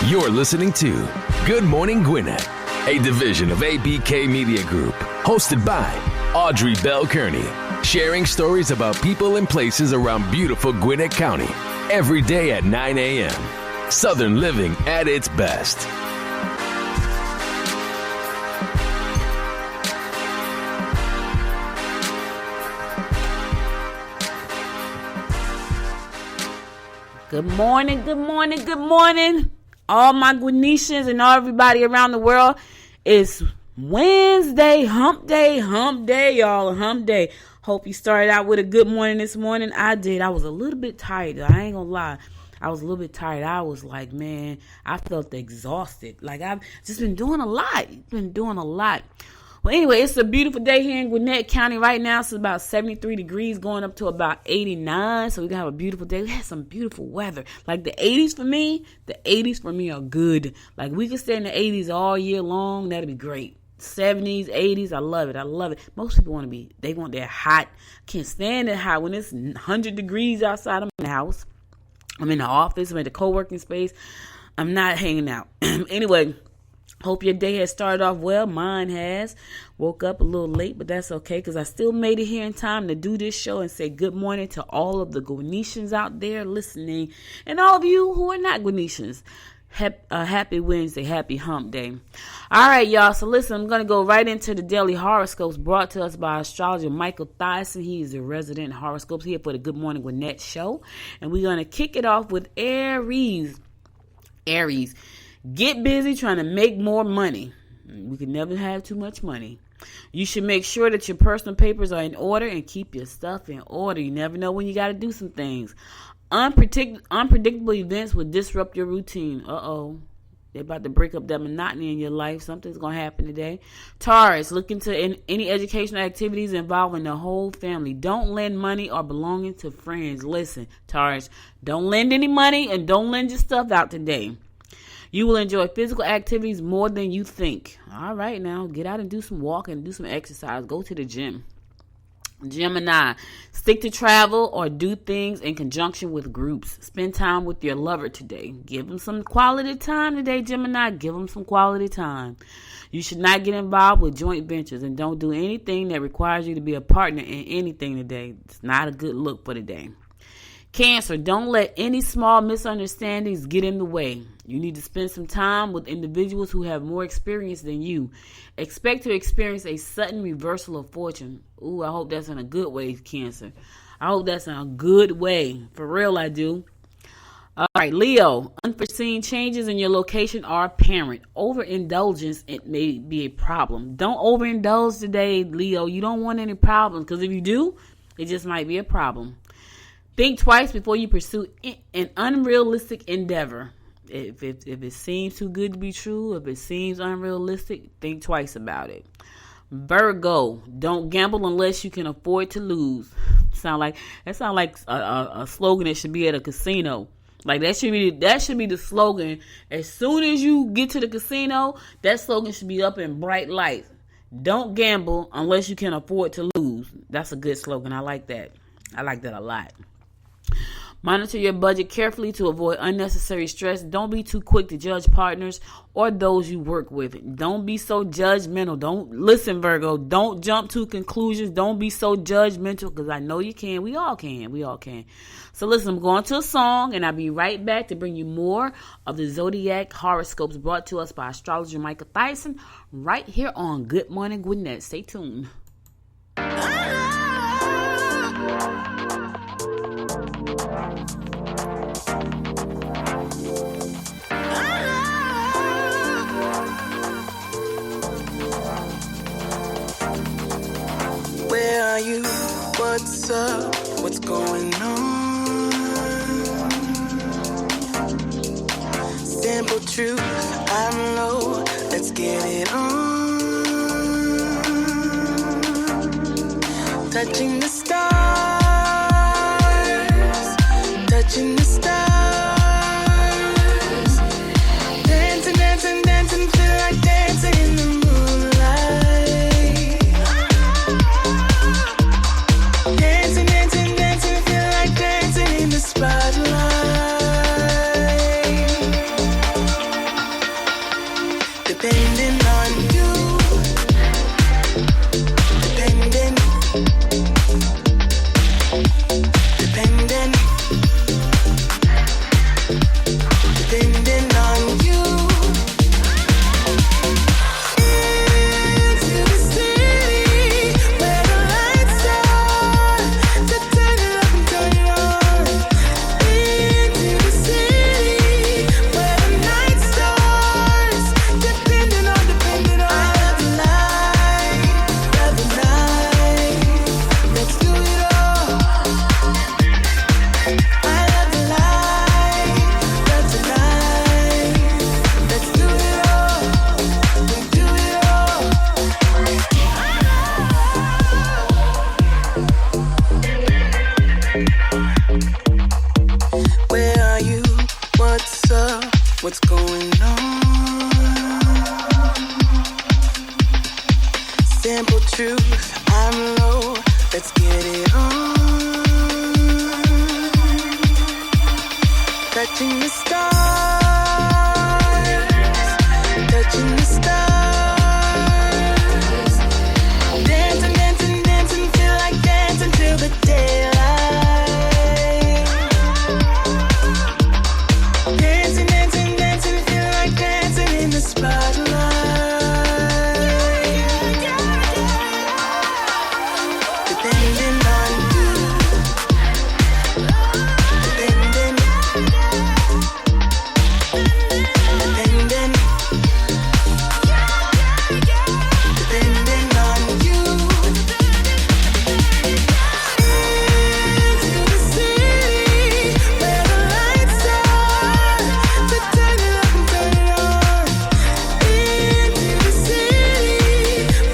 You're listening to Good Morning Gwinnett, a division of ABK Media Group, hosted by Audrey Bell Kearney, sharing stories about people and places around beautiful Gwinnett County every day at 9 a.m. Southern living at its best. Good morning, good morning, good morning. All my Gwinnetians and all everybody around the world. It's Wednesday, hump day, y'all, hump day. Hope you started out with a good morning this morning. I did. I was a little bit tired. I ain't gonna lie. I was a little bit tired. I was like, man, I felt exhausted. Like, I've just been doing a lot. Well, anyway, it's a beautiful day here in Gwinnett County right now. It's about 73 degrees going up to about 89. So we're going to have a beautiful day. We had some beautiful weather. Like the 80s for me are good. Like we could stay in the 80s all year long. That'd be great. 70s, 80s, I love it. Most people want that hot. Can't stand it hot when it's 100 degrees outside. I'm in the house. I'm in the office. I'm at the co-working space. I'm not hanging out. Anyway. Hope your day has started off well. Mine has. Woke up a little late, but that's okay because I still made it here in time to do this show and say good morning to all of the Gwinnetians out there listening and all of you who are not Gwinnetians. Happy Wednesday. Happy hump day. All right, y'all. So listen, I'm going to go right into the daily horoscopes brought to us by astrologer Michael Thyssen. He is a resident horoscopes here for the Good Morning Gwinnett show. And we're going to kick it off with Aries. Get busy trying to make more money. We can never have too much money. You should make sure that your personal papers are in order and keep your stuff in order. You never know when you got to do some things. Unpredictable events will disrupt your routine. They're about to break up that monotony in your life. Something's going to happen today. Taurus, look into any educational activities involving the whole family. Don't lend money or belonging to friends. Listen, Taurus, don't lend any money and don't lend your stuff out today. You will enjoy physical activities more than you think. All right, now get out and do some walking, do some exercise. Go to the gym. Gemini, stick to travel or do things in conjunction with groups. Spend time with your lover today. Give them some quality time today, Gemini. Give them some quality time. You should not get involved with joint ventures and don't do anything that requires you to be a partner in anything today. It's not a good look for today. Cancer, don't let any small misunderstandings get in the way. You need to spend some time with individuals who have more experience than you. Expect to experience a sudden reversal of fortune. Ooh, I hope that's in a good way, Cancer. I hope that's in a good way. For real, I do. All right, Leo, unforeseen changes in your location are apparent. Overindulgence, it may be a problem. Don't overindulge today, Leo. You don't want any problems because if you do, it just might be a problem. Think twice before you pursue an unrealistic endeavor. If it seems too good to be true, if it seems unrealistic, think twice about it. Virgo, don't gamble unless you can afford to lose. Sound like a slogan that should be at a casino. Like that should be the slogan. As soon as you get to the casino, that slogan should be up in bright lights. Don't gamble unless you can afford to lose. That's a good slogan. I like that. I like that a lot. Monitor your budget carefully to avoid unnecessary stress. Don't be too quick to judge partners or those you work with. Don't be so judgmental. Listen, Virgo. Don't jump to conclusions. Don't be so judgmental because I know you can. We all can. So listen, I'm going to a song and I'll be right back to bring you more of the Zodiac horoscopes brought to us by astrologer Michael Thyssen right here on Good Morning Gwinnett. Stay tuned. Where are you? What's up? What's going on? Simple truth, I'm low. Let's get it on. Touching the stars, touching the stars. Dancing, dancing, dancing, feel like dancing in the moonlight. Dancing, dancing, dancing, feel like dancing in the spotlight. what's going on. Simple truth, I'm low, let's get it on. Touching the stars, touching the stars. Dancing, dancing, dancing, feel like dancing till the daylight. Dancing, dancing, dancing, feel like dancing in the spotlight. Depending on you, depending, depending, depending on you. Into the city where the lights are, to turn it up and turn it on. Into the city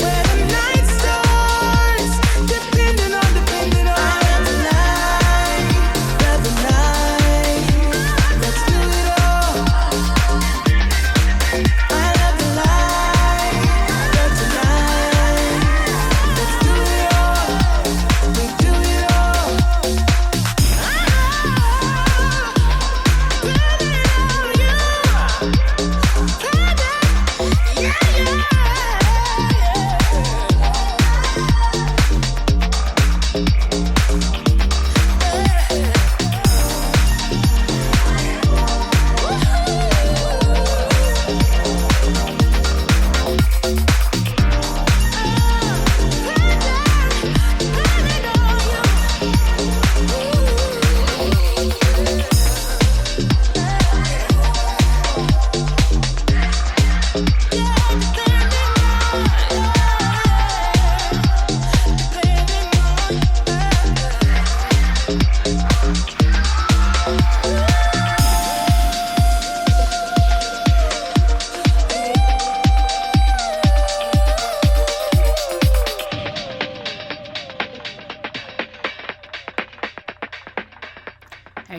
where the night starts, depending on. I love the night, love the night. Let's do it all. I love the light, love tonight. Let's do it all. We do it all.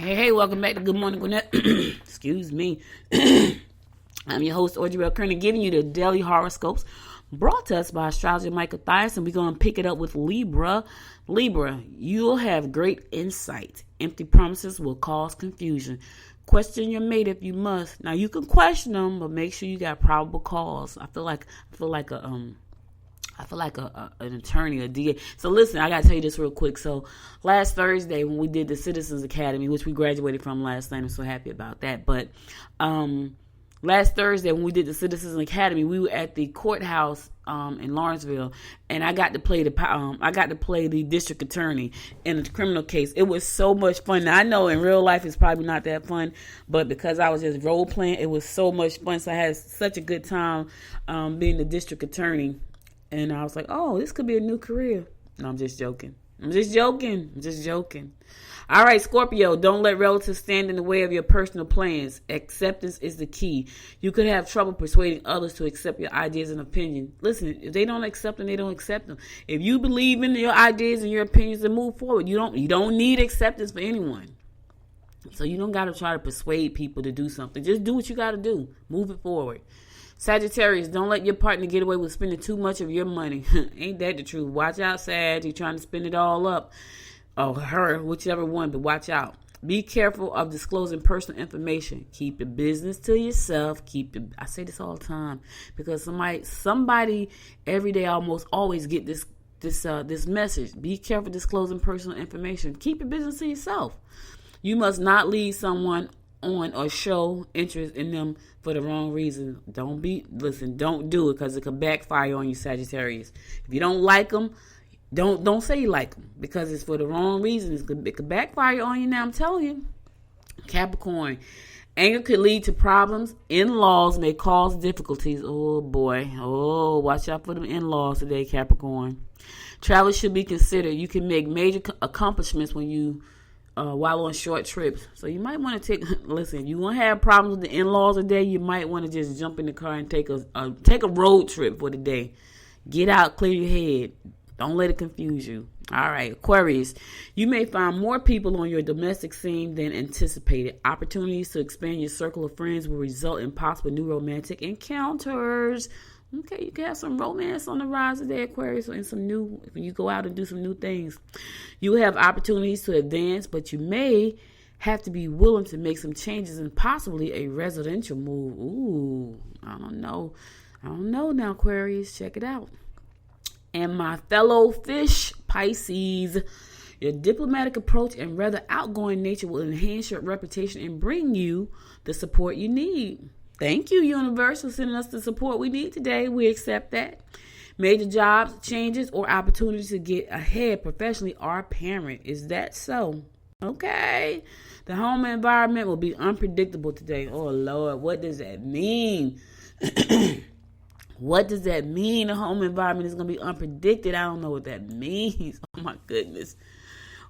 Hey, welcome back to Good Morning Gwinnett. Excuse me. I'm your host, Audrey Bell Kearney, giving you the daily horoscopes brought to us by astrologer Michael Thias, and we're going to pick it up with Libra. Libra, you'll have great insight. Empty promises will cause confusion. Question your mate if you must. Now, you can question them, but make sure you got probable cause. I feel like an attorney, a DA. So listen, I got to tell you this real quick. So last Thursday when we did the Citizens Academy, which we graduated from last night, I'm so happy about that. But last Thursday when we did the Citizens Academy, we were at the courthouse in Lawrenceville, and I got to play the district attorney in a criminal case. It was so much fun. Now, I know in real life it's probably not that fun, but because I was just role playing, it was so much fun. So I had such a good time being the district attorney. And I was like, oh, this could be a new career. No, I'm just joking. All right, Scorpio, don't let relatives stand in the way of your personal plans. Acceptance is the key. You could have trouble persuading others to accept your ideas and opinions. Listen, if they don't accept them, they don't accept them. If you believe in your ideas and your opinions and move forward, you don't need acceptance for anyone. So you don't got to try to persuade people to do something. Just do what you got to do. Move it forward. Sagittarius, don't let your partner get away with spending too much of your money. Ain't that the truth? Watch out, Sag. You're trying to spend it all up. Or her, whichever one, but watch out. Be careful of disclosing personal information. Keep your business to yourself. I say this all the time because somebody every day almost always get this message. Be careful disclosing personal information. Keep your business to yourself. You must not lead someone on or show interest in them for the wrong reason. Don't do it because it could backfire on you, Sagittarius. If you don't like them, don't say you like them because it's for the wrong reasons. It could backfire on you now, I'm telling you. Capricorn, anger could lead to problems. In-laws may cause difficulties. Oh boy. Oh, watch out for them in-laws today, Capricorn. Travel should be considered. You can make major accomplishments when you while on short trips. So you might want to listen, if you want to have problems with the in-laws today, you might want to just jump in the car and take a road trip for the day. Get out, clear your head. Don't let it confuse you. All right, Aquarius. You may find more people on your domestic scene than anticipated. Opportunities to expand your circle of friends will result in possible new romantic encounters. Okay, you can have some romance on the rise today, Aquarius, and some new, when you go out and do some new things. You will have opportunities to advance, but you may have to be willing to make some changes and possibly a residential move. Ooh, I don't know now, Aquarius. Check it out. And my fellow fish, Pisces, your diplomatic approach and rather outgoing nature will enhance your reputation and bring you the support you need. Thank you, universe, for sending us the support we need today. We accept that. Major jobs, changes, or opportunities to get ahead professionally are apparent. Is that so? Okay. The home environment will be unpredictable today. Oh, Lord, what does that mean? What does that mean? The home environment is going to be unpredicted. I don't know what that means. Oh, my goodness.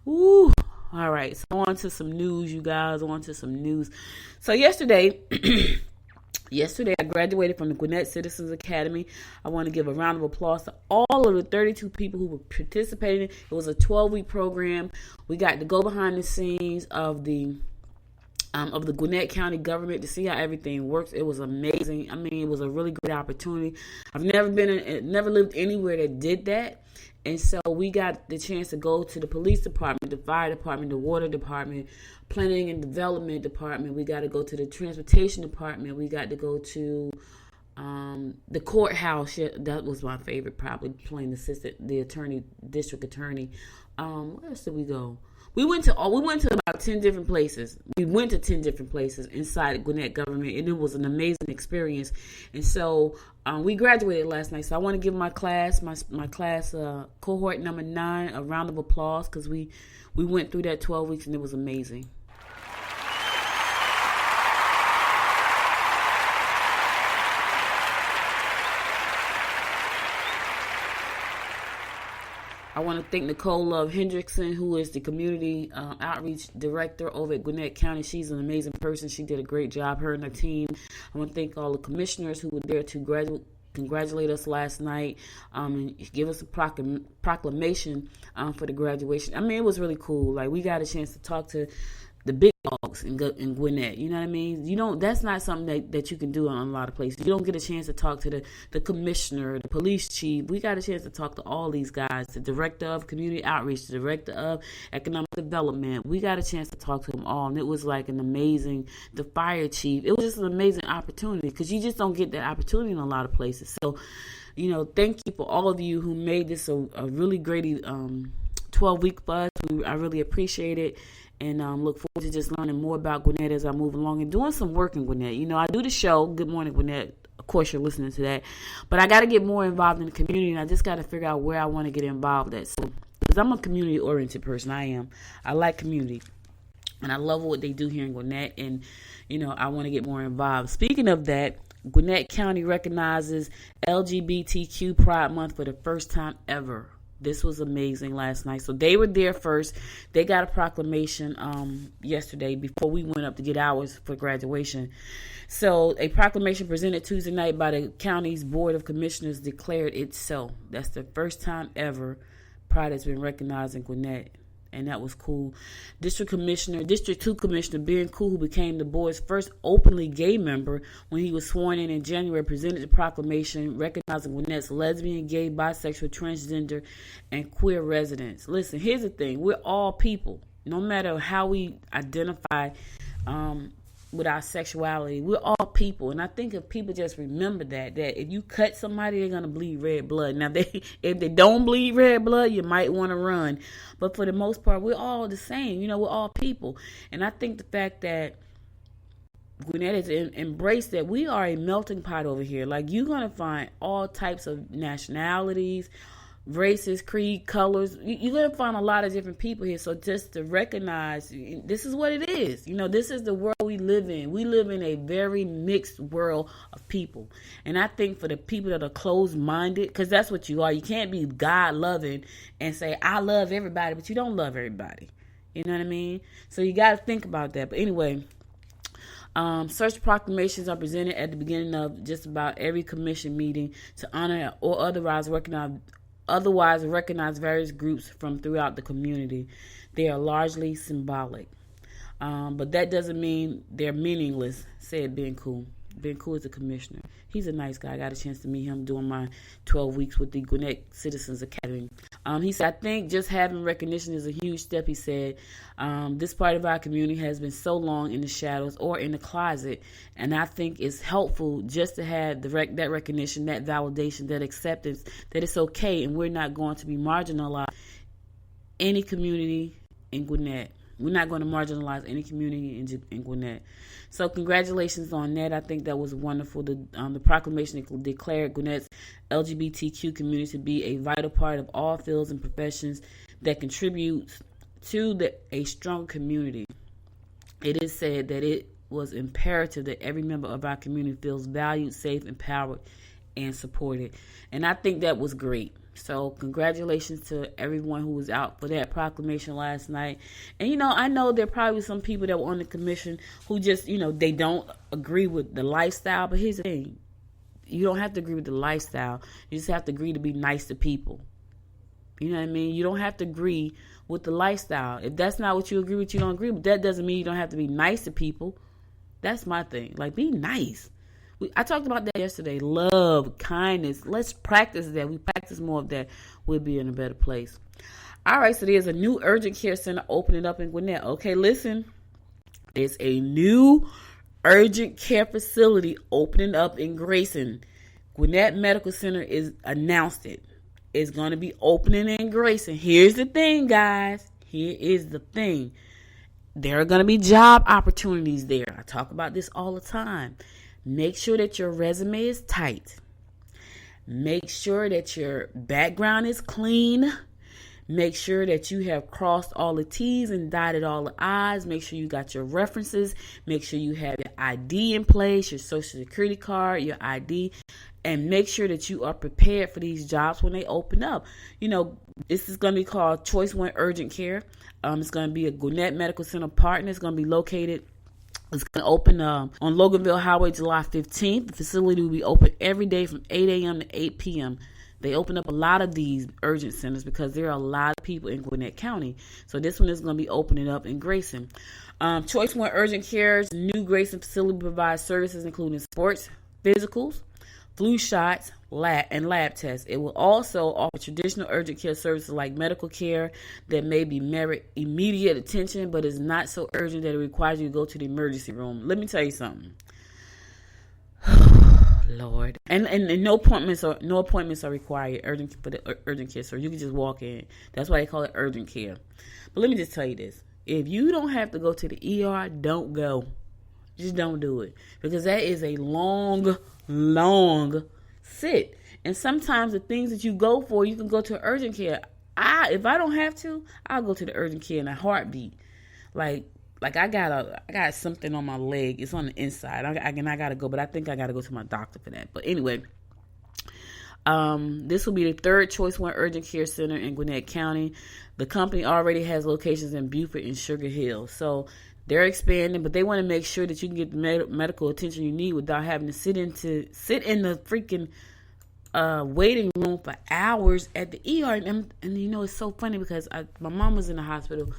Ooh. All right. So on to some news, you guys. On to some news. So yesterday, I graduated from the Gwinnett Citizens Academy. I want to give a round of applause to all of the 32 people who were participating. It was a 12-week program. We got to go behind the scenes of the Gwinnett County government to see how everything works. It was amazing. I mean, it was a really great opportunity. I've never lived anywhere that did that. And so we got the chance to go to the police department, the fire department, the water department, planning and development department. We got to go to the transportation department. We got to go to the courthouse. Yeah, that was my favorite, probably playing the district attorney. Where else did we go? We went to about 10 different places. We went to 10 different places inside the Gwinnett government, and it was an amazing experience. And so we graduated last night. So I want to give my class, my class cohort number 9, a round of applause because we went through that 12 weeks, and it was amazing. I want to thank Nicole Love Hendrickson, who is the community outreach director over at Gwinnett County. She's an amazing person. She did a great job, her and her team. I want to thank all the commissioners who were there to congratulate us last night and give us a proclamation for the graduation. I mean, it was really cool. Like, we got a chance to talk to the big dogs in Gwinnett. You know what I mean? That's not something that you can do in a lot of places. You don't get a chance to talk to the commissioner, the police chief. We got a chance to talk to all these guys, the director of community outreach, the director of economic development. We got a chance to talk to them all, and it was like the fire chief. It was just an amazing opportunity because you just don't get that opportunity in a lot of places. So, thank you for all of you who made this a really great 12-week for us. I really appreciate it. And look forward to just learning more about Gwinnett as I move along and doing some work in Gwinnett. I do the show, Good Morning Gwinnett. Of course, you're listening to that. But I got to get more involved in the community, and I just got to figure out where I want to get involved at. So, because I'm a community-oriented person, I am. I like community. And I love what they do here in Gwinnett. And, I want to get more involved. Speaking of that, Gwinnett County recognizes LGBTQ Pride Month for the first time ever. This was amazing last night. So they were there first. They got a proclamation yesterday before we went up to get ours for graduation. So a proclamation presented Tuesday night by the county's Board of Commissioners declared it so. That's the first time ever Pride has been recognized in Gwinnett. And that was cool. District 2 Commissioner Ben Cool, who became the board's first openly gay member when he was sworn in January, presented the proclamation recognizing Gwinnett's lesbian, gay, bisexual, transgender, and queer residents. Listen, here's the thing. We're all people. No matter how we identify with our sexuality, we're all people. And I think if people just remember that if you cut somebody, they're going to bleed red blood. Now, if they don't bleed red blood, you might want to run. But for the most part, we're all the same. We're all people. And I think the fact that Gwinnett has embraced that we are a melting pot over here. Like, you're going to find all types of nationalities, races, creed, colors. You're going to find a lot of different people here. So just to recognize, this is what it is. This is the world we live in. We live in a very mixed world of people. And I think for the people that are closed-minded, because that's what you are. You can't be God-loving and say, I love everybody, but you don't love everybody. You know what I mean? So you got to think about that. But anyway, such proclamations are presented at the beginning of just about every commission meeting to honor or otherwise recognize otherwise recognize various groups from throughout the community. They are largely symbolic. But that doesn't mean they're meaningless, said Ben Cool. Ben Cool is the commissioner. He's a nice guy. I got a chance to meet him during my 12 weeks with the Gwinnett Citizens Academy. He said, I think just having recognition is a huge step, he said. This part of our community has been so long in the shadows or in the closet, and I think it's helpful just to have that recognition, that validation, that acceptance, that it's okay and we're not going to be marginalized any community in Gwinnett. We're not going to marginalize any community in Gwinnett. So congratulations on that. I think that was wonderful. The proclamation declared Gwinnett's LGBTQ community to be a vital part of all fields and professions that contributes to a strong community. It is said that it was imperative that every member of our community feels valued, safe, empowered, and supported. And I think that was great. So congratulations to everyone who was out for that proclamation last night. And, I know there are probably some people that were on the commission who just, they don't agree with the lifestyle. But here's the thing. You don't have to agree with the lifestyle. You just have to agree to be nice to people. You know what I mean? You don't have to agree with the lifestyle. If that's not what you agree with, you don't agree. But that doesn't mean you don't have to be nice to people. That's my thing. Like, be nice. I talked about that yesterday. Love, kindness. Let's practice that. We practice more of that, we'll be in a better place. All right, so there's a new urgent care center opening up in Gwinnett. Okay, listen. There's a new urgent care facility opening up in Grayson. Gwinnett Medical Center is announced it. It's going to be opening in Grayson. Here's the thing, guys. Here is the thing. There are going to be job opportunities there. I talk about this all the time. Make sure that your resume is tight. Make sure that your background is clean. Make sure that you have crossed all the T's and dotted all the I's. Make sure you got your references. Make sure you have your ID in place, your social security card, your ID. And make sure that you are prepared for these jobs when they open up. This is going to be called Choice 1 Urgent Care. It's going to be a Gwinnett Medical Center partner. It's going to be located. It's going to open on Loganville Highway July 15th. The facility will be open every day from 8 a.m. to 8 p.m. They open up a lot of these urgent centers because there are a lot of people in Gwinnett County. So this one is going to be opening up in Grayson. Choice 1 Urgent Care's new Grayson facility provides services including sports, physicals, flu shots, lab tests. It will also offer traditional urgent care services like medical care that may merit immediate attention, but is not so urgent that it requires you to go to the emergency room. Let me tell you something. Lord. And no appointments are required for the urgent care, so you can just walk in. That's why they call it urgent care. But let me just tell you this. If you don't have to go to the ER, don't go. Just don't do it. Because that is a long sit. And sometimes the things that you go for, you can go to urgent care. If I don't have to, I'll go to the urgent care in a heartbeat. Like I got something on my leg. It's on the inside. I gotta go, but I think I gotta go to my doctor for that. But anyway, this will be the third Choice 1 Urgent Care Center in Gwinnett County. The company already has locations in Beaufort and Sugar Hill. So they're expanding, but they want to make sure that you can get the medical attention you need without having to sit in the freaking waiting room for hours at the ER. And it's so funny because my mom was in the hospital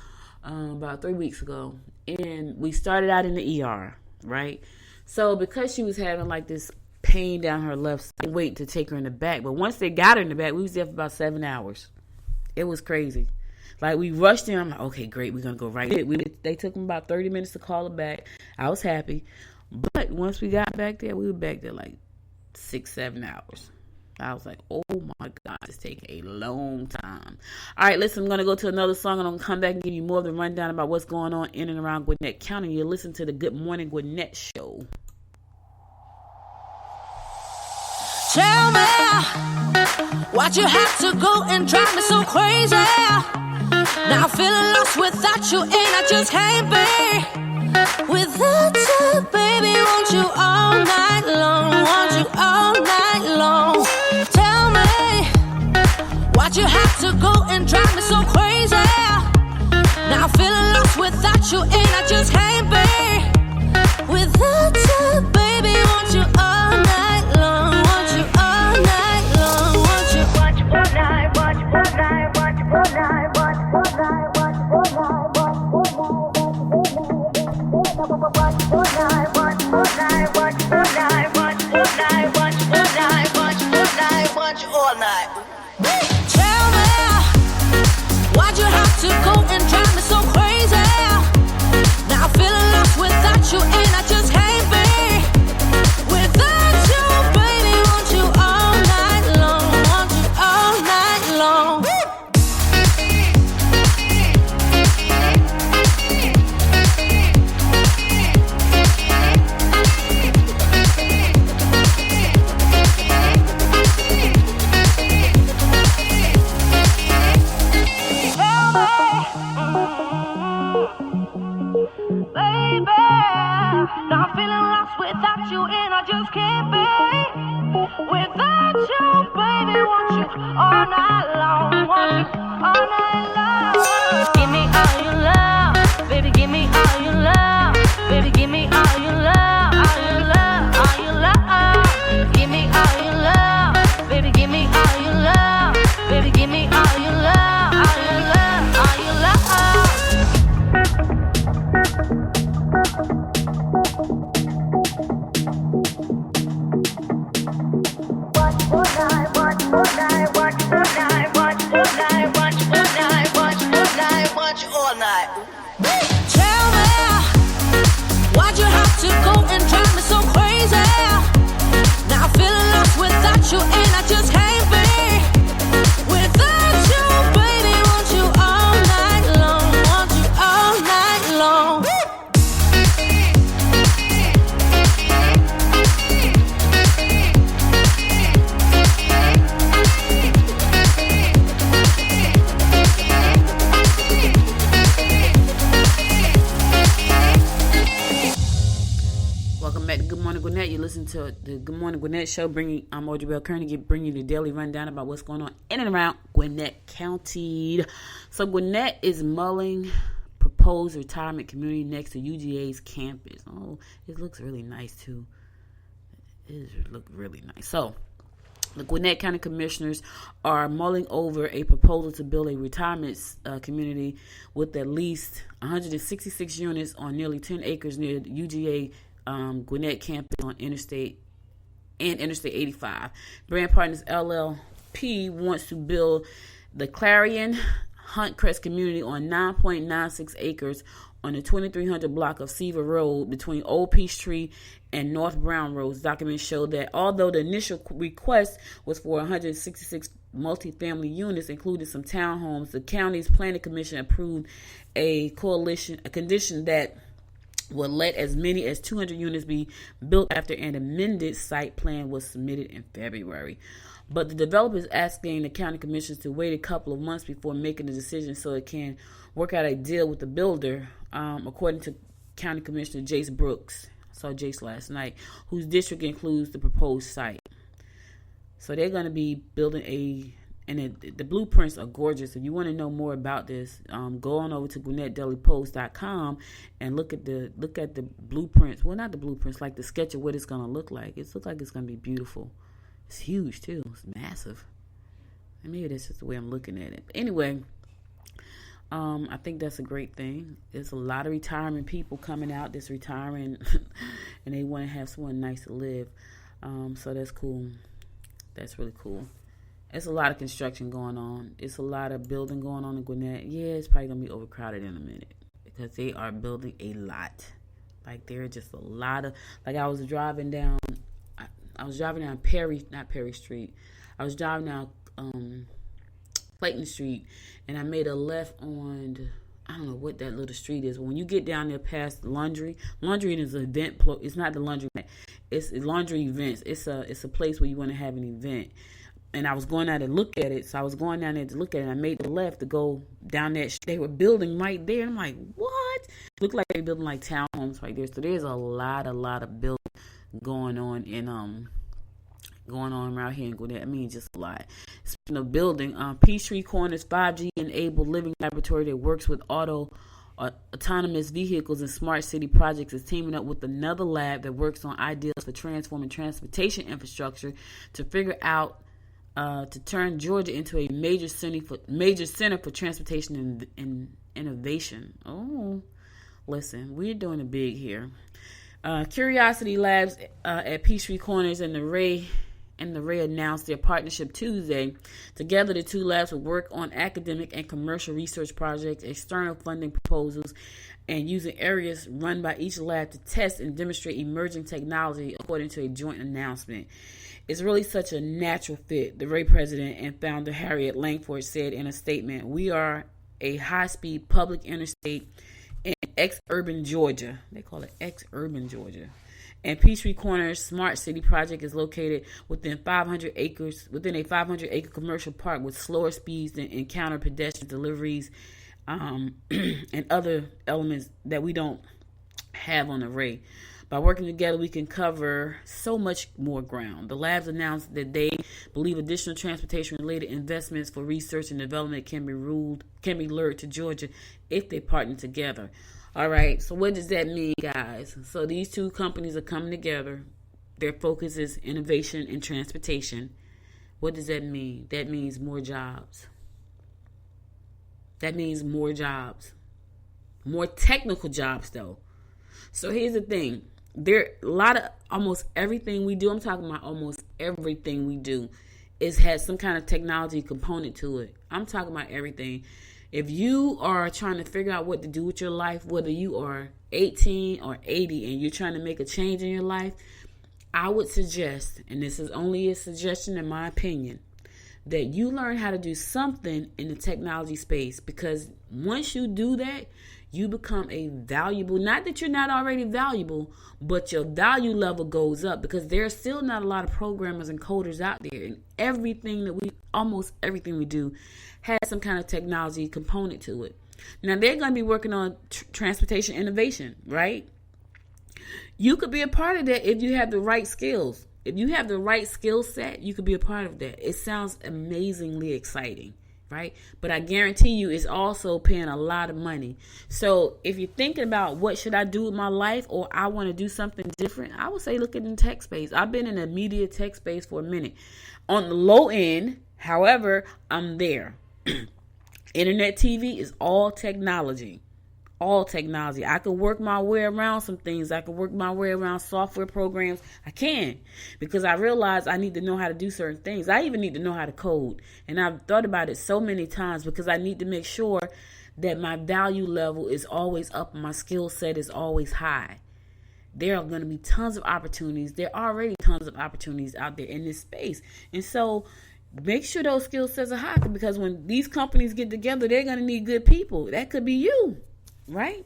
about 3 weeks ago, and we started out in the ER, right? So because she was having like this pain down her left side, waiting to take her in the back. But once they got her in the back, we was there for about 7 hours. It was crazy. Like, we rushed in. I'm like, okay, great. We're going to go right in. They took them about 30 minutes to call her back. I was happy. But once we got back there, we were back there like 6-7 hours. I was like, oh my God, this take a long time. All right, listen, I'm going to go to another song, and I'm going to come back and give you more of the rundown about what's going on in and around Gwinnett County. You listen to the Good Morning Gwinnett show. Tell me why'd you have to go and drive me so crazy? Now I'm feeling lost without you, and I just can't be without you, baby. Want you all night long, want you all night long. Tell me why'd you have to go and drive me so crazy? Now I'm feeling lost without you, and I just can't be without you, baby. Want you all night long, want you all night long, want you all night. lost without you, and I just can't be. Without you, baby, want you all night long, want you all night long. Give me all your love, baby, give me all your love, baby, give me all your love, all your love, all your love. Give me all your love, baby, give me all your love, baby, give me all your love, all your love, all your love. All night. Tell me, why'd you have to go and drive me so crazy? Now I'm feeling lost without you, and I just can't be. Without you, baby, want you all night long, want you all night long. Welcome back to Good Morning Gwinnett. You listen to the Good Morning Gwinnett show. I'm Audrey Bell Kearney, bringing you the daily rundown about what's going on in and around Gwinnett County. So Gwinnett is mulling proposed retirement community next to UGA's campus. Oh, it looks really nice too. It looks really nice. So the Gwinnett County Commissioners are mulling over a proposal to build a retirement community with at least 166 units on nearly 10 acres near the UGA Gwinnett campus on Interstate 85. Brand Partners LLP wants to build the Clarion Huntcrest community on 9.96 acres on the 2300 block of Seaver Road between Old Peachtree and North Brown Roads. Documents show that although the initial request was for 166 multifamily units, including some townhomes, the county's planning commission approved a condition that would let as many as 200 units be built after an amended site plan was submitted in February. But the developer is asking the county commissioners to wait a couple of months before making a decision so it can work out a deal with the builder, according to County Commissioner Jace Brooks. I saw Jace last night, whose district includes the proposed site. So they're going to be building and the blueprints are gorgeous. If you want to know more about this, go on over to GwinnettDailyPost.com and look at the blueprints. Well, not the blueprints, like the sketch of what it's going to look like. It looks like it's going to be beautiful. It's huge too. It's massive. And maybe that's just the way I'm looking at it. Anyway, I think that's a great thing. There's a lot of retirement people coming out that's retiring, and they want to have somewhere nice to live. So that's cool. That's really cool. It's a lot of construction going on. It's a lot of building going on in Gwinnett. Yeah, it's probably going to be overcrowded in a minute because they are building a lot. Like, there are just a lot of... Like, I was driving down not Perry Street. I was driving down Clayton Street, and I made a left on... I don't know what that little street is. When you get down there past Laundry is an event. It's not the laundry. It's laundry events. It's a place where you want to have an event. And I was going out to look at it. So I was going down there to look at it. And I made the left to go down that. They were building right there. And I'm like, what? Looked like they were building like townhomes right there. So there's a lot of building going on around here in Gwinnett. I mean, just a lot. Speaking of building, Peachtree Corners 5G enabled living laboratory that works with autonomous vehicles and smart city projects is teaming up with another lab that works on ideas for transforming transportation infrastructure to figure out to turn Georgia into a major center for transportation and innovation. Oh, listen, we're doing it big here. Curiosity Labs at Peachtree Corners and the Ray announced their partnership Tuesday. Together, the two labs will work on academic and commercial research projects, external funding proposals, and using areas run by each lab to test and demonstrate emerging technology, according to a joint announcement. It's really such a natural fit, the Ray president and founder Harriet Langford said in a statement. We are a high-speed public interstate in ex-urban Georgia. They call it ex-urban Georgia. And Peachtree Corners Smart City Project is located within a 500-acre commercial park with slower speeds than encounter pedestrian deliveries and other elements that we don't have on the Ray. By working together, we can cover so much more ground. The labs announced that they believe additional transportation-related investments for research and development can be lured to Georgia if they partner together. All right, so what does that mean, guys? So these two companies are coming together. Their focus is innovation and transportation. What does that mean? That means more jobs. That means more jobs. More technical jobs, though. So here's the thing. There a lot of almost everything we do, I'm talking about almost everything we do, has some kind of technology component to it. I'm talking about everything. If you are trying to figure out what to do with your life, whether you are 18 or 80 and you're trying to make a change in your life, I would suggest, and this is only a suggestion in my opinion, that you learn how to do something in the technology space, because once you do that, you become a valuable, not that you're not already valuable, but your value level goes up, because there's still not a lot of programmers and coders out there, and almost everything we do has some kind of technology component to it. Now they're going to be working on transportation innovation, right? You could be a part of that if you have the right skills. If you have the right skill set, you could be a part of that. It sounds amazingly exciting, right? But I guarantee you it's also paying a lot of money. So if you're thinking about what should I do with my life, or I want to do something different, I would say look at the tech space. I've been in the media tech space for a minute. On the low end, however, I'm there. Internet TV is all technology. All technology. I could work my way around some things. I could work my way around software programs. I can, because I realize I need to know how to do certain things. I even need to know how to code. And I've thought about it so many times, because I need to make sure that my value level is always up and my skill set is always high. There are going to be tons of opportunities. There are already tons of opportunities out there in this space. And so make sure those skill sets are high, because when these companies get together, they're going to need good people. That could be you. Right?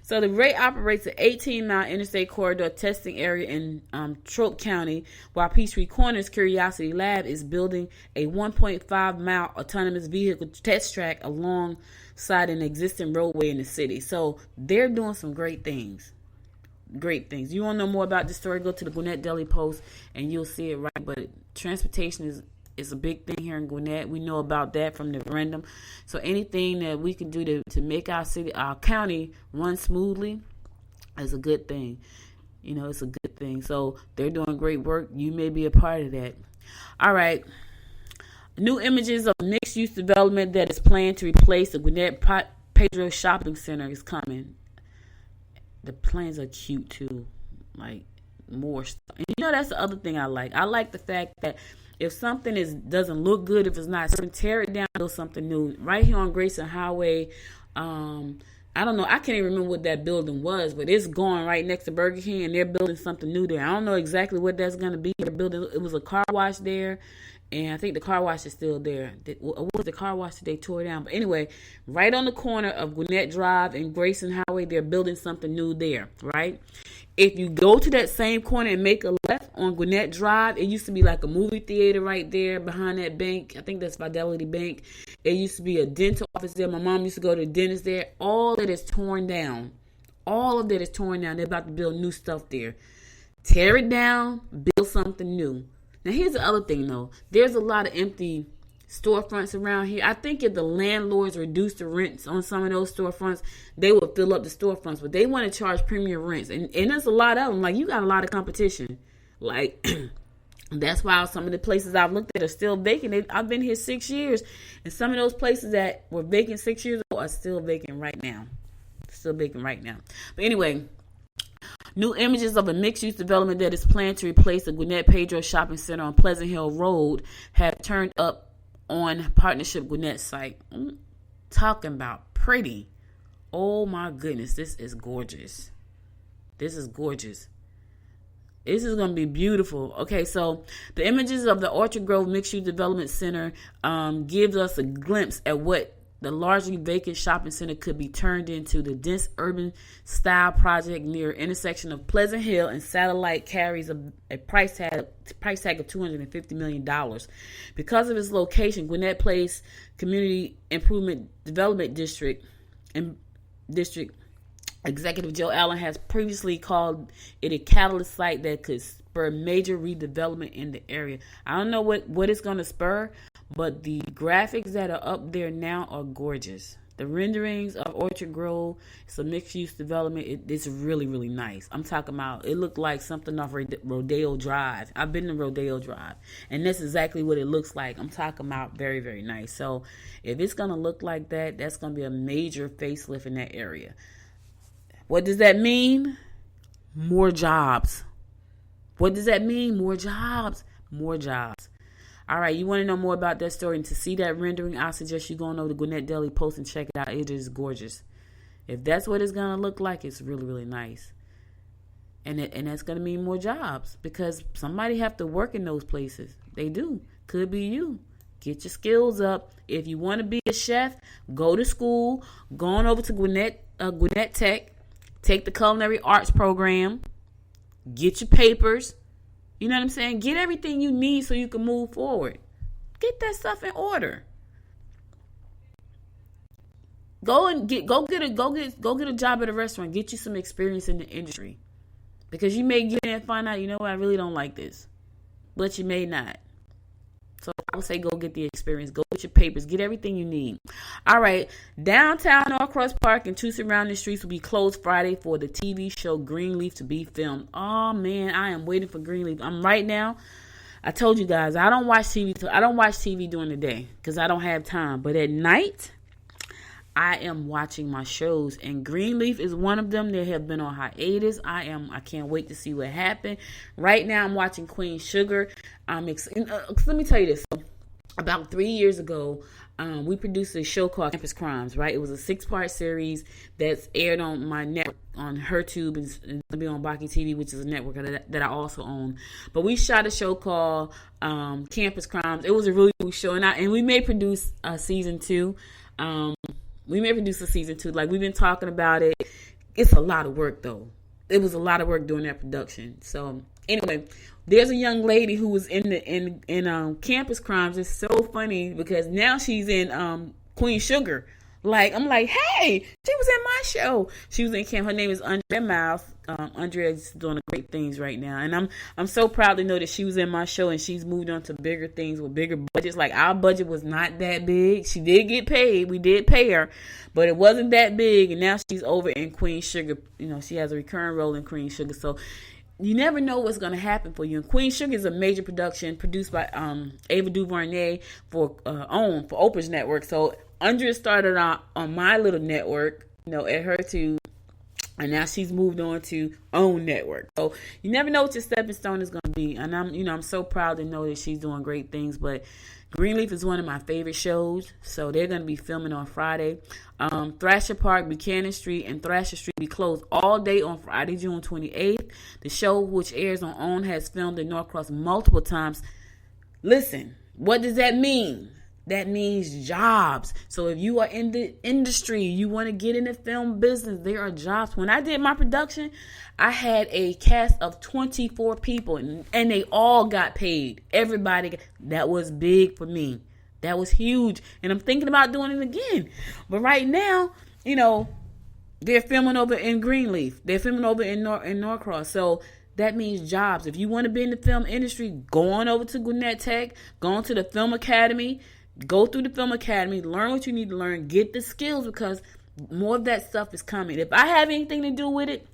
So the rate operates an 18-mile interstate corridor testing area in Troke County, while Peachtree Corners Curiosity Lab is building a 1.5-mile autonomous vehicle test track alongside an existing roadway in the city. So they're doing some great things. Great things. You want to know more about this story, go to the Gwinnett Daily Post and you'll see it, right? But transportation is a big thing here in Gwinnett. We know about that from the referendum. So anything that we can do to make our city, our county run smoothly is a good thing. You know, it's a good thing. So they're doing great work. You may be a part of that. All right. New images of mixed-use development that is planned to replace the Gwinnett Pedro Shopping Center is coming. The plans are cute too. Like more stuff. And you know, that's the other thing I like. I like the fact that if something doesn't look good, if it's not certain, tear it down, build something new. Right here on Grayson Highway, I don't know, I can't even remember what that building was, but it's going right next to Burger King, and they're building something new there. I don't know exactly what that's going to be. They're building, it was a car wash there, and I think the car wash is still there. What was the car wash that they tore down? But anyway, right on the corner of Gwinnett Drive and Grayson Highway, they're building something new there, right? If you go to that same corner and make a left on Gwinnett Drive, it used to be like a movie theater right there behind that bank. I think that's Fidelity Bank. It used to be a dental office there. My mom used to go to the dentist there. All that is torn down. All of that is torn down. They're about to build new stuff there. Tear it down, build something new. Now, here's the other thing, though. There's a lot of empty storefronts around here. I think if the landlords reduce the rents on some of those storefronts, they will fill up the storefronts. But they want to charge premium rents. And there's a lot of them. Like, you got a lot of competition. Like, that's why some of the places I've looked at are still vacant. I've been here 6 years. And some of those places that were vacant 6 years ago are still vacant right now. Still vacant right now. But anyway, new images of a mixed-use development that is planned to replace the Gwinnett Pedro Shopping Center on Pleasant Hill Road have turned up on Partnership Gwinnett site. Talking about pretty. Oh my goodness, this is gorgeous. This is gorgeous. This is going to be beautiful. Okay, so the images of the Orchard Grove Mixed-Use Development Center gives us a glimpse at what the largely vacant shopping center could be turned into. The dense urban style project near intersection of Pleasant Hill and Satellite carries a price tag of $250 million. Because of its location, Gwinnett Place Community Improvement Development District Executive Joe Allen has previously called it a catalyst site that could spur major redevelopment in the area. I don't know what it's going to spur, but the graphics that are up there now are gorgeous. The renderings of Orchard Grove, it's a mixed-use development. It's really, really nice. I'm talking about, it looked like something off Rodeo Drive. I've been to Rodeo Drive, and that's exactly what it looks like. I'm talking about very, very nice. So if it's going to look like that, that's going to be a major facelift in that area. What does that mean? More jobs. What does that mean? More jobs. More jobs. All right, you want to know more about that story and to see that rendering, I suggest you go on over to Gwinnett Daily Post and check it out. It is gorgeous. If that's what it's going to look like, it's really, really nice. And that's going to mean more jobs because somebody have to work in those places. They do. Could be you. Get your skills up. If you want to be a chef, go to school. Go on over to Gwinnett Tech. Take the culinary arts program. Get your papers. You know what I'm saying? Get everything you need so you can move forward. Get that stuff in order. Go get a job at a restaurant. Get you some experience in the industry. Because you may get in and find out, you know what, I really don't like this. But you may not. So I would say go get the experience. Go get your papers. Get everything you need. All right. Downtown Norcross Park and two surrounding streets will be closed Friday for the TV show Greenleaf to be filmed. Oh, man. I am waiting for Greenleaf. Right now, I told you guys, I don't watch TV. I don't watch TV during the day because I don't have time. But at night, I am watching my shows, and Greenleaf is one of them. They have been on hiatus. I can't wait to see what happened. Right now, I'm watching Queen Sugar. Let me tell you this. About 3 years ago, we produced a show called Campus Crimes, right? It was a 6-part series that's aired on my network, on HerTube, and going to be on Baki TV, which is a network that I also own. But we shot a show called Campus Crimes. It was a really cool show, and we may produce season 2. We may produce a season 2. Like, we've been talking about it. It's a lot of work, though. It was a lot of work doing that production. So, anyway, there's a young lady who was in Campus Crimes. It's so funny because now she's in Queen Sugar. Like, I'm like, hey, she was in my show. She was in camp. Her name is Andrea Miles. Andrea is doing great things right now. And I'm so proud to know that she was in my show and she's moved on to bigger things with bigger budgets. Like, our budget was not that big. She did get paid. We did pay her. But it wasn't that big. And now she's over in Queen Sugar. You know, she has a recurring role in Queen Sugar. So you never know what's going to happen for you. And Queen Sugar is a major production produced by Ava DuVernay for Oprah's network. So Andrea started out on my little network, you know, at HerTube, and now she's moved on to own network. So you never know what your stepping stone is going to be. And I'm so proud to know that she's doing great things. But Greenleaf is one of my favorite shows, so they're going to be filming on Friday. Thrasher Park, Buchanan Street, and Thrasher Street will be closed all day on Friday, June 28th. The show, which airs on OWN, has filmed in Norcross multiple times. Listen, what does that mean? That means jobs. So if you are in the industry, you want to get in the film business, there are jobs. When I did my production, I had a cast of 24 people, and they all got paid. Everybody. That was big for me. That was huge. And I'm thinking about doing it again. But right now, you know, they're filming over in Greenleaf. They're filming over in Norcross. So that means jobs. If you want to be in the film industry, go on over to Gwinnett Tech. Go on to the Film Academy. Go through the Film Academy, learn what you need to learn, get the skills, because more of that stuff is coming. If I have anything to do with it,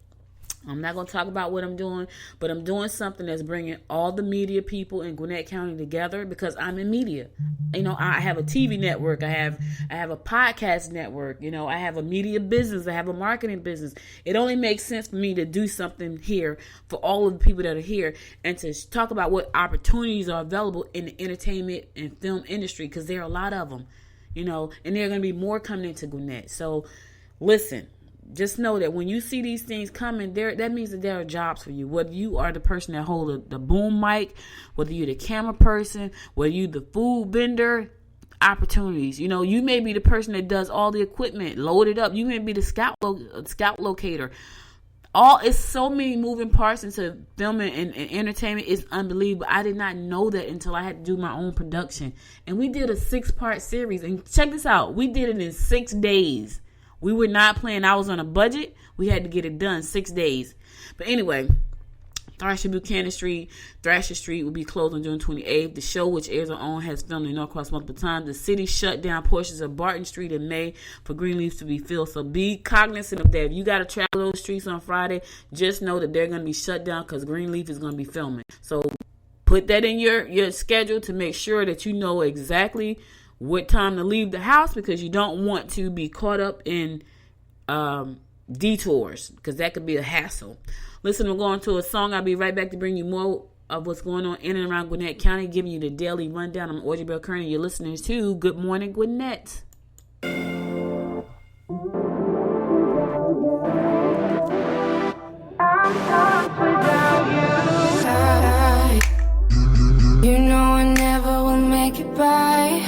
I'm not going to talk about what I'm doing, but I'm doing something that's bringing all the media people in Gwinnett County together because I'm in media. You know, I have a TV network. I have a podcast network. You know, I have a media business. I have a marketing business. It only makes sense for me to do something here for all of the people that are here and to talk about what opportunities are available in the entertainment and film industry, because there are a lot of them, you know, and there are going to be more coming into Gwinnett. So listen. Just know that when you see these things coming, that means that there are jobs for you. Whether you are the person that holds the boom mic, whether you're the camera person, whether you're the food vendor, opportunities. You know, you may be the person that does all the equipment, load it up. You may be the scout locator. It's so many moving parts into filming and entertainment. It's unbelievable. I did not know that until I had to do my own production. And we did a 6-part series. And check this out. We did it in 6 days. We were not playing. I was on a budget. We had to get it done 6 days. But anyway, Thrasher Buchanan Street, Thrasher Street will be closed on June 28th. The show, which airs on OWN, has filmed in Norcross multiple times. The city shut down portions of Barton Street in May for Greenleaf to be filled. So be cognizant of that. If you got to travel those streets on Friday, just know that they're going to be shut down because Greenleaf is going to be filming. So put that in your schedule to make sure that you know exactly what time to leave the house, because you don't want to be caught up in detours, because that could be a hassle. Listen, we're going to a song. I'll be right back to bring you more of what's going on in and around Gwinnett County, giving you the daily rundown. I'm Audrey Bell Kearney. You're listening to Good Morning Gwinnett. You know I never will make it by,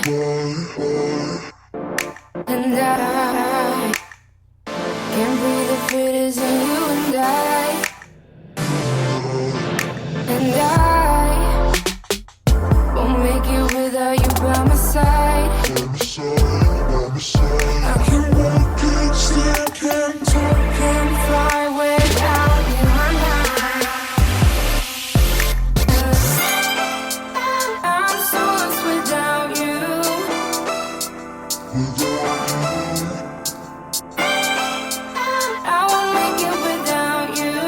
and I can't breathe if it isn't you and I won't make it without you by my side. I can walk, can stand, can talk, can fly without you. I'm so lost without you. I won't make it without you.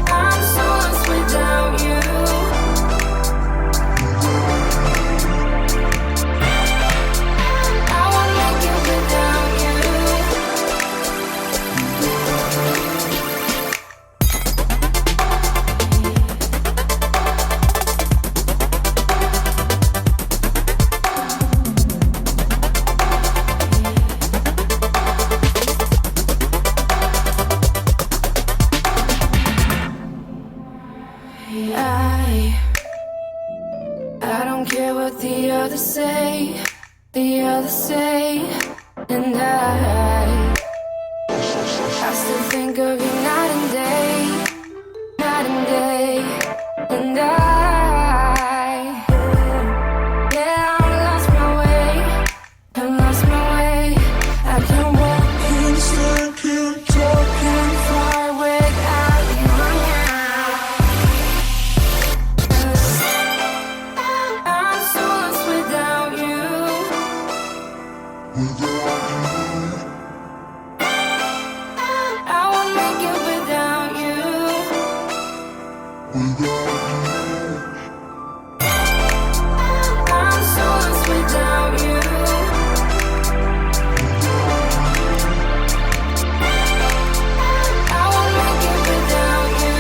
I'm so lost without you. I won't make it without you. I don't care what the others say, and I still think of you night and day, and yeah, I lost my way, I can't walk, can't stand, can't talk, can't fly without you. I'm so lost without you. I won't make it without you. I'm so lost without you. I won't make it without you.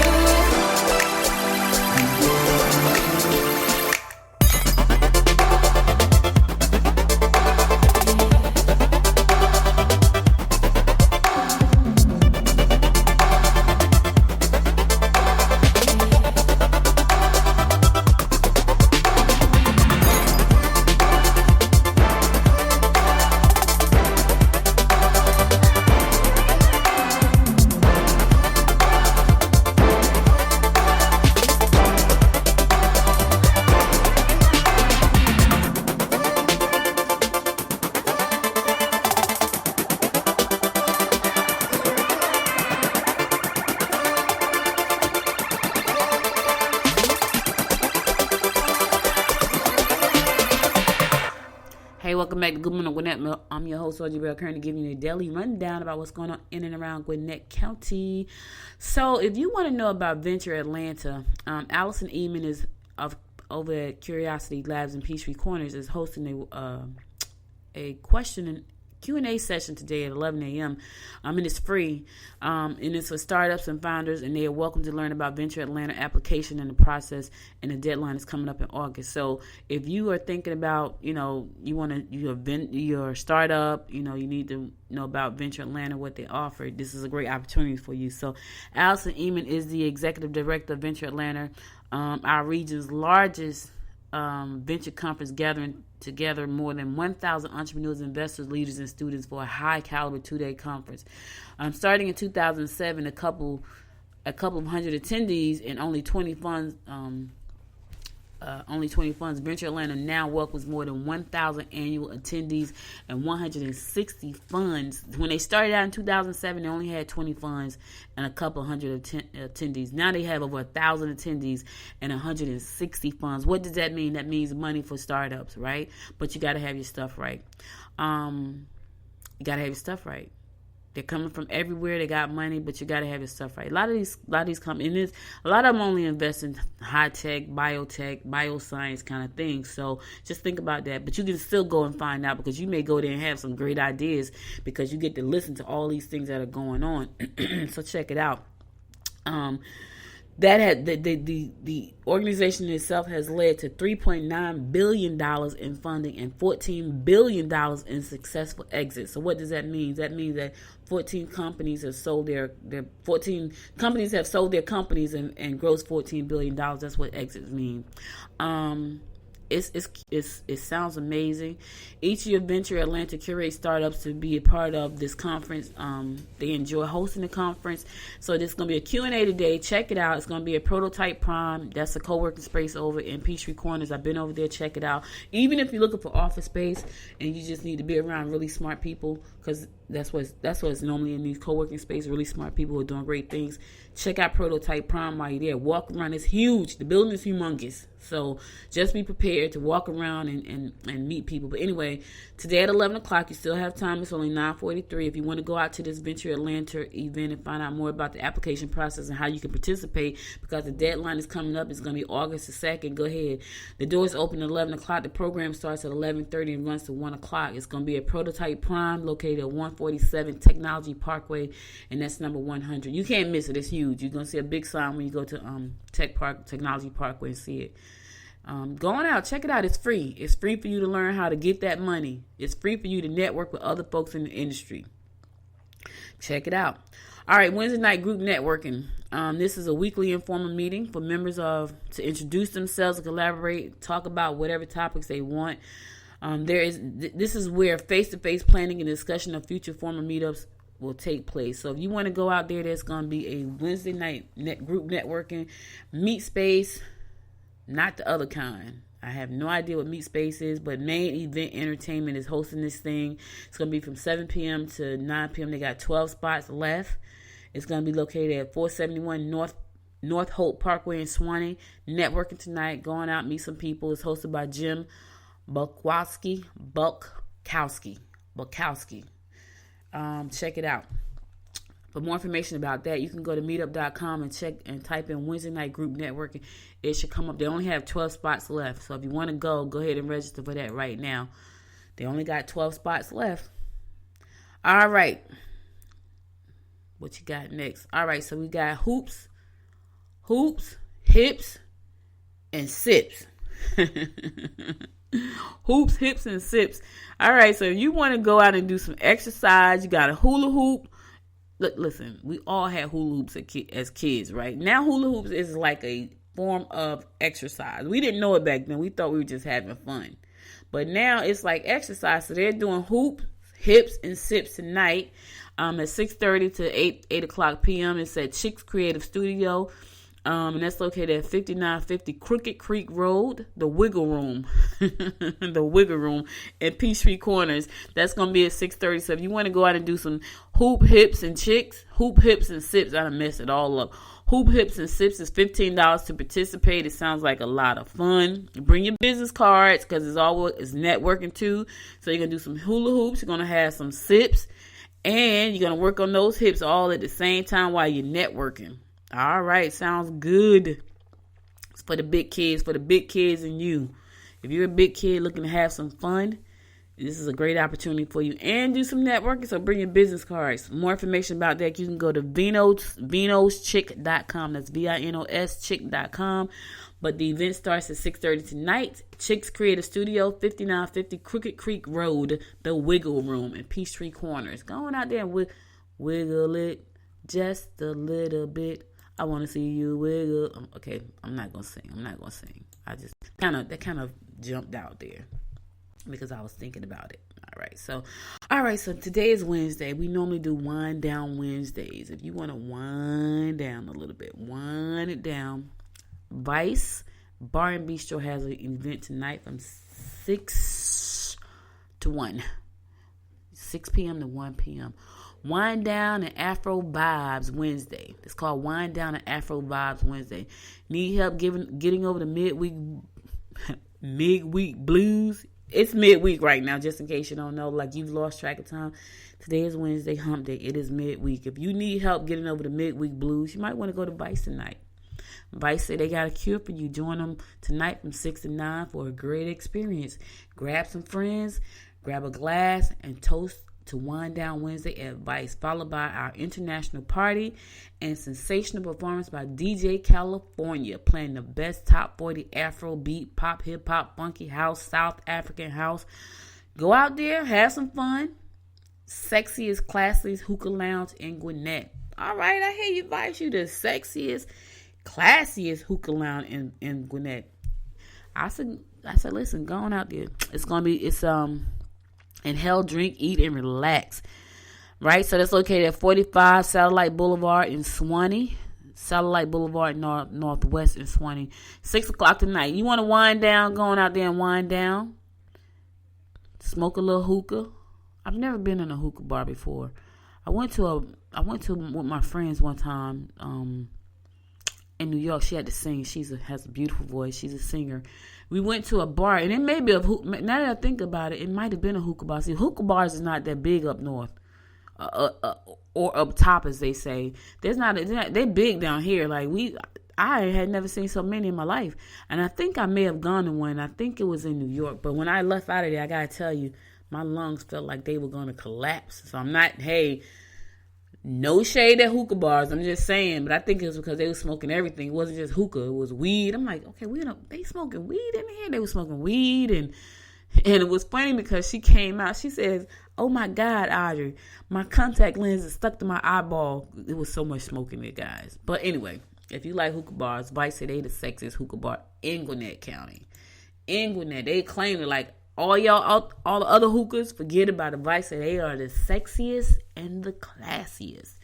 Hey, welcome back to Good Morning Gwinnett. I'm your host, Audrey Bell Kearney, giving you a daily rundown about what's going on in and around Gwinnett County. So, if you want to know about Venture Atlanta, Allison Eman is over at Curiosity Labs and Peachtree Corners is hosting a question and Q&A session today at 11 a.m. And it's free. And it's for startups and founders, and they are welcome to learn about Venture Atlanta application and the process, and the deadline is coming up in August. So if you are thinking about, your startup, you need to know about Venture Atlanta, what they offer, this is a great opportunity for you. So Allison Eman is the executive director of Venture Atlanta, our region's largest venture conference, gathering together more than 1,000 entrepreneurs, investors, leaders, and students for a high-caliber two-day conference. Starting in 2007, a couple of hundred attendees and only 20 funds only 20 funds. Venture Atlanta now welcomes more than 1,000 annual attendees and 160 funds. When they started out in 2007, they only had 20 funds and a couple hundred attendees. Now they have over 1,000 attendees and 160 funds. What does that mean? That means money for startups, right? But you got to have your stuff right. You got to have your stuff right. They're coming from everywhere. They got money, but you got to have your stuff right. A lot of these companies, a lot of them only invest in high tech, biotech, bioscience kind of things. So just think about that. But you can still go and find out, because you may go there and have some great ideas, because you get to listen to all these things that are going on. So check it out. That had the organization itself has led to $3.9 billion in funding and $14 billion in successful exits. So what does that mean? That means that 14 companies have sold their companies and grossed $14 billion. That's what exits mean. It sounds amazing. Each year, Venture Atlanta curates startups to be a part of this conference. They enjoy hosting the conference. So there's going to be a Q&A today. Check it out. It's going to be a Prototype Prime. That's a co-working space over in Peachtree Corners. I've been over there. Check it out. Even if you're looking for office space and you just need to be around really smart people, because that's what's normally in these co-working spaces, really smart people who are doing great things. Check out Prototype Prime while you're there. Walk around. It's huge. The building is humongous. So just be prepared to walk around and meet people. But anyway, today at 11 o'clock, you still have time. It's only 9:43. If you want to go out to this Venture Atlanta event and find out more about the application process and how you can participate, because the deadline is coming up. It's going to be August the 2nd. Go ahead. The doors open at 11 o'clock. The program starts at 11:30 and runs to 1 o'clock. It's going to be a Prototype Prime located at 147 Technology Parkway, and that's number 100. You can't miss it. It's huge. You're going to see a big sign when you go to Technology Parkway and see it. Go on out, check it out. It's free. It's free for you to learn how to get that money. It's free for you to network with other folks in the industry. Check it out. All right, Wednesday night group networking. This is a weekly informal meeting for members to introduce themselves and collaborate, talk about whatever topics they want. This is where face-to-face planning and discussion of future formal meetups will take place. So if you want to go out there, there's going to be a Wednesday night group networking meet space. Not the other kind. I have no idea what Meet Space is, but Main Event Entertainment is hosting this thing. It's going to be from 7 p.m. to 9 p.m. They got 12 spots left. It's going to be located at 471 North Hope Parkway in Swanee. Networking tonight. Going out, meet some people. It's hosted by Jim Bukowski. Check it out. For more information about that, you can go to meetup.com and check and type in Wednesday night group networking. It should come up. They only have 12 spots left. So if you want to go ahead and register for that right now. They only got 12 spots left. All right. What you got next? All right. So we got hoops, hips, and sips. Hoops, hips, and sips. All right. So if you want to go out and do some exercise, you got a hula hoop. Listen, we all had hula hoops as kids, right? Now hula hoops is like a form of exercise. We didn't know it back then. We thought we were just having fun. But now it's like exercise. So they're doing hoops, hips, and sips tonight at 6:30 to 8 o'clock p.m. It's at Chicks Creative Studio. And that's located at 5950 Crooked Creek Road, the Wiggle Room. The Wiggle Room at Peachtree Corners. That's going to be at 6:30. So if you want to go out and do some hoop, hips, and sips, I done messed it all up. Hoop, hips, and sips is $15 to participate. It sounds like a lot of fun. Bring your business cards, because it's networking too. So you're going to do some hula hoops. You're going to have some sips. And you're going to work on those hips all at the same time while you're networking. All right, sounds good. It's for the big kids, and you. If you're a big kid looking to have some fun, this is a great opportunity for you. And do some networking, so bring your business cards. More information about that, you can go to vinoschick.com. That's VINOSchick.com. But the event starts at 6:30 tonight. Chicks Creative Studio, 5950 Crooked Creek Road, the Wiggle Room in Peachtree Corners. Going out there and wiggle it just a little bit. I want to see you wiggle. Okay, I'm not gonna sing. I just kind of jumped out there because I was thinking about it. All right. So today is Wednesday. We normally do wind down Wednesdays. If you want to wind down a little bit, wind it down. Vice Bar and Bistro has an event tonight from 6 to 1. 6 p.m. to 1 p.m. Wind Down and Afro Vibes Wednesday. It's called Wind Down and Afro Vibes Wednesday. Need help getting over the midweek blues? It's midweek right now, just in case you don't know. Like you've lost track of time. Today is Wednesday, hump day. It is midweek. If you need help getting over the midweek blues, you might want to go to Vice tonight. Vice say they got a cure for you. Join them tonight from 6 to 9 for a great experience. Grab some friends, grab a glass, and toast to Wind Down Wednesday at Vice, followed by our international party and sensational performance by DJ California, playing the best top 40 Afro beat, pop, hip hop, funky house, South African house. Go out there, have some fun. Sexiest, classiest hookah lounge in Gwinnett. All right, I hear you, Vice. You the sexiest, classiest hookah lounge in Gwinnett. I said, listen, go on out there. It's inhale, drink, eat, and relax. Right? So that's located at 45 Satellite Boulevard in Swanee. Satellite Boulevard Northwest in Swanee. 6 o'clock tonight. You want to wind down? Going out there and wind down. Smoke a little hookah. I've never been in a hookah bar before. I went to with my friends one time in New York. She had to sing. Has a beautiful voice. She's a singer. We went to a bar, and it may be now that I think about it, it might have been a hookah bar. See, hookah bars is not that big up north, or up top, as they say. They're big down here. Like I had never seen so many in my life, and I think I may have gone to one. I think it was in New York, but when I left out of there, I gotta tell you, my lungs felt like they were gonna collapse. So I'm not, no shade at hookah bars. I'm just saying, but I think it was because they were smoking everything. It wasn't just hookah; it was weed. I'm like, okay, they smoking weed in here. They were smoking weed, and it was funny because she came out. She says, "Oh my God, Audrey, my contact lens is stuck to my eyeball." It was so much smoke in it, guys. But anyway, if you like hookah bars, Vice said they the sexiest hookah bar in Gwinnett County. In Gwinnett, they claim it like. All y'all, all the other hookahs, forget about it. Vice say they are the sexiest and the classiest.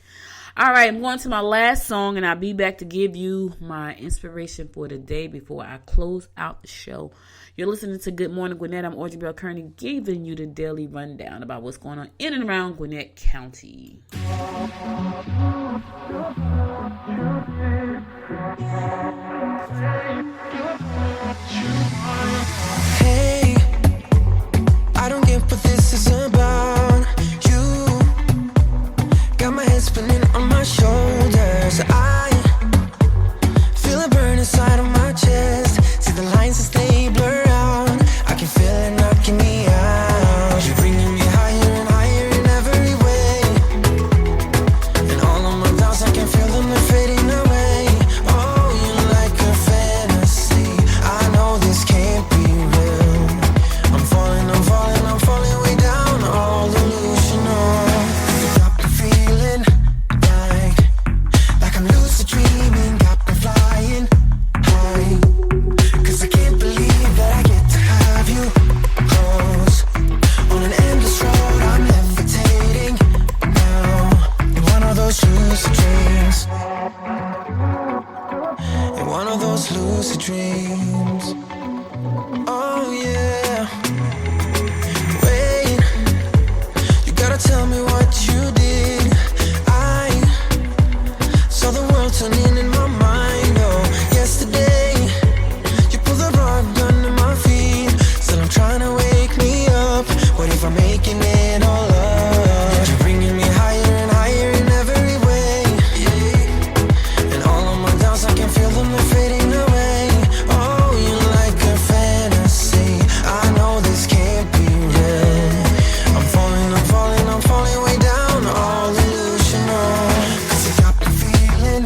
All right, I'm going to my last song, and I'll be back to give you my inspiration for the day before I close out the show. You're listening to Good Morning Gwinnett. I'm Audrey Bell Kearney, giving you the daily rundown about what's going on in and around Gwinnett County. Hey, I don't get what this is about. You got my head spinning on my shoulders. I feel a burn inside of my chest. See the lines as they blur out. I can feel it knocking me out. You're bringing me higher and higher in every way. And all of my doubts, I can feel them, they're fading away. Oh, you're like a fantasy. I know this can't be real. I'm falling way down, all delusional. You got me feeling like I'm lucid dreaming, got me flying high. 'Cause I can't believe that I get to have you close. On an endless road, I'm levitating now. In one of those lucid dreams. In one of those lucid dreams. Oh yeah. Wait, you gotta tell me what you did. I saw the world turning in my mind. Oh, yesterday you pulled the rug under my feet. Still I'm trying to wake me up. What if I'm making it all up? You're bringing me higher and higher in every way. And all of my doubts, I can feel them, they're fading away. Oh, you're like a fantasy. I know this can't be real. I'm falling way down, all delusional. 'Cause you got me feeling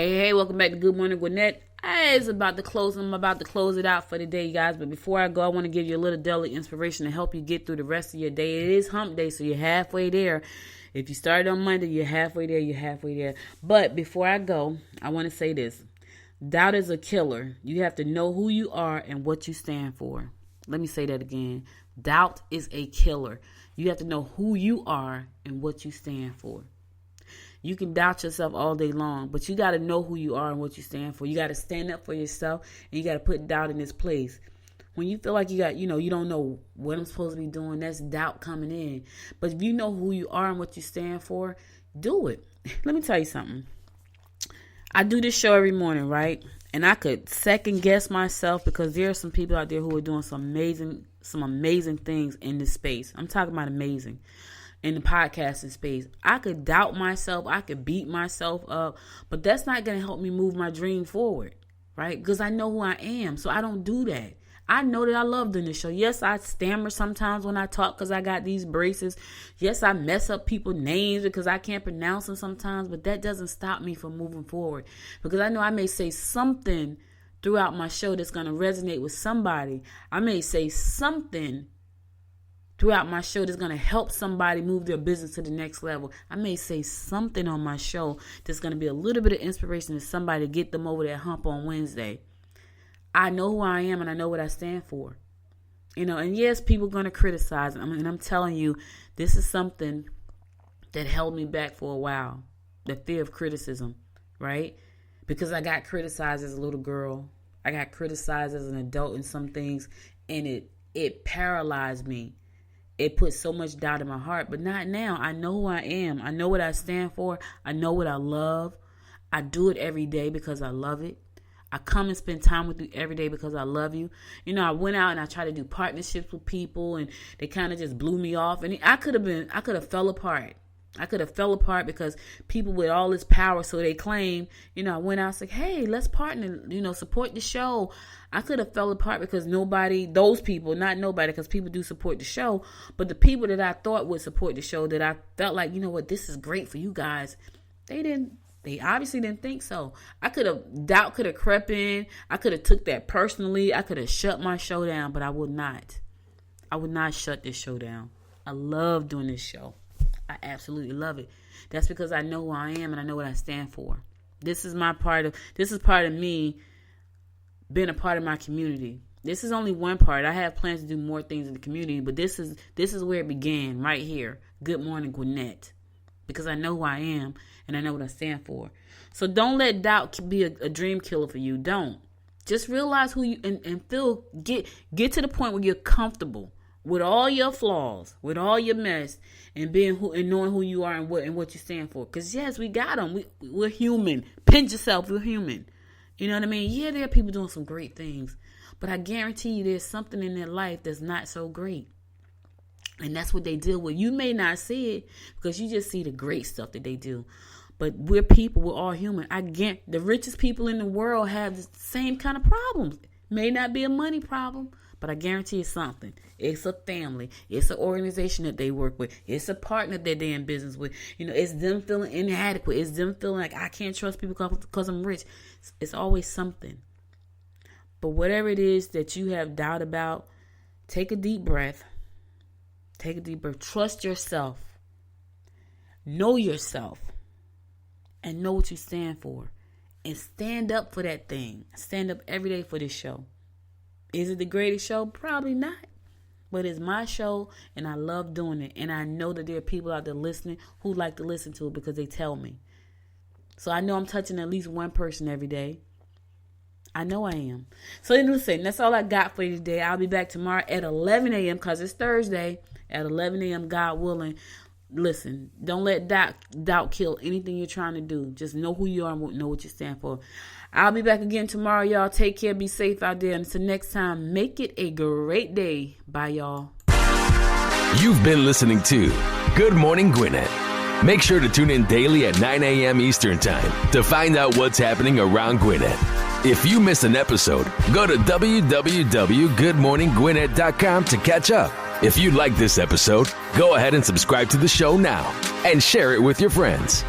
Hey, welcome back to Good Morning Gwinnett. I'm about to close it out for the day, you guys. But before I go, I want to give you a little daily inspiration to help you get through the rest of your day. It is hump day, so you're halfway there. If you started on Monday, you're halfway there. But before I go, I want to say this. Doubt is a killer. You have to know who you are and what you stand for. Let me say that again. Doubt is a killer. You have to know who you are and what you stand for. You can doubt yourself all day long, but you got to know who you are and what you stand for. You got to stand up for yourself, and you got to put doubt in its place. When you feel like you don't know what I'm supposed to be doing, that's doubt coming in. But if you know who you are and what you stand for, do it. Let me tell you something. I do this show every morning, right? And I could second guess myself because there are some people out there who are doing some amazing things in this space. I'm talking about amazing. In the podcasting space, I could doubt myself, I could beat myself up, but that's not going to help me move my dream forward, right? Because I know who I am, so I don't do that. I know that I love doing this show. Yes, I stammer sometimes when I talk because I got these braces. Yes, I mess up people's names because I can't pronounce them sometimes, but that doesn't stop me from moving forward because I know I may say something throughout my show that's going to resonate with somebody. I may say something throughout my show that's going to help somebody move their business to the next level. I may say something on my show that's going to be a little bit of inspiration to somebody to get them over that hump on Wednesday. I know who I am and I know what I stand for. And yes, people are going to criticize. And I'm telling you, this is something that held me back for a while. The fear of criticism, right? Because I got criticized as a little girl. I got criticized as an adult in some things, and it paralyzed me. It put so much doubt in my heart, but not now. I know who I am. I know what I stand for. I know what I love. I do it every day because I love it. I come and spend time with you every day because I love you. I went out and I tried to do partnerships with people, and they kind of just blew me off. And I could have fell apart. I could have fell apart because people with all this power, so they claim, I went out and said, hey, let's partner, support the show. I could have fell apart because those people, not nobody, because people do support the show, but the people that I thought would support the show, that I felt like, this is great for you guys, they obviously didn't think so. Doubt could have crept in. I could have took that personally. I could have shut my show down, but I would not. I would not shut this show down. I love doing this show. I absolutely love it. That's because I know who I am and I know what I stand for. This is part of me being a part of my community. This is only one part. I have plans to do more things in the community, but this is where it began, right here. Good Morning Gwinnett. Because I know who I am and I know what I stand for. So don't let doubt be a dream killer for you. Don't. Just realize who you and feel get to the point where you're comfortable with all your flaws, with all your mess, and knowing who you are and what you stand for. Because yes, we got them. We're human. Pinch yourself. We're human. You know what I mean? Yeah, there are people doing some great things, but I guarantee you, there's something in their life that's not so great, and that's what they deal with. You may not see it because you just see the great stuff that they do. But we're people. We're all human. The richest people in the world have the same kind of problems. May not be a money problem, but I guarantee it's something. It's a family. It's an organization that they work with. It's a partner that they're in business with. It's them feeling inadequate. It's them feeling like I can't trust people because I'm rich. It's always something. But whatever it is that you have doubt about, take a deep breath. Take a deep breath. Trust yourself. Know yourself. And know what you stand for. And stand up for that thing. Stand up every day for this show. Is it the greatest show? Probably not. But it's my show, and I love doing it. And I know that there are people out there listening who like to listen to it because they tell me. So I know I'm touching at least one person every day. I know I am. So listen, that's all I got for you today. I'll be back tomorrow at 11 a.m. because it's Thursday. At 11 a.m., God willing. Listen, don't let doubt kill anything you're trying to do. Just know who you are and know what you stand for. I'll be back again tomorrow, y'all. Take care. Be safe out there. And until next time, make it a great day. Bye, y'all. You've been listening to Good Morning Gwinnett. Make sure to tune in daily at 9 a.m. Eastern Time to find out what's happening around Gwinnett. If you miss an episode, go to www.goodmorninggwinnett.com to catch up. If you like this episode, go ahead and subscribe to the show now and share it with your friends.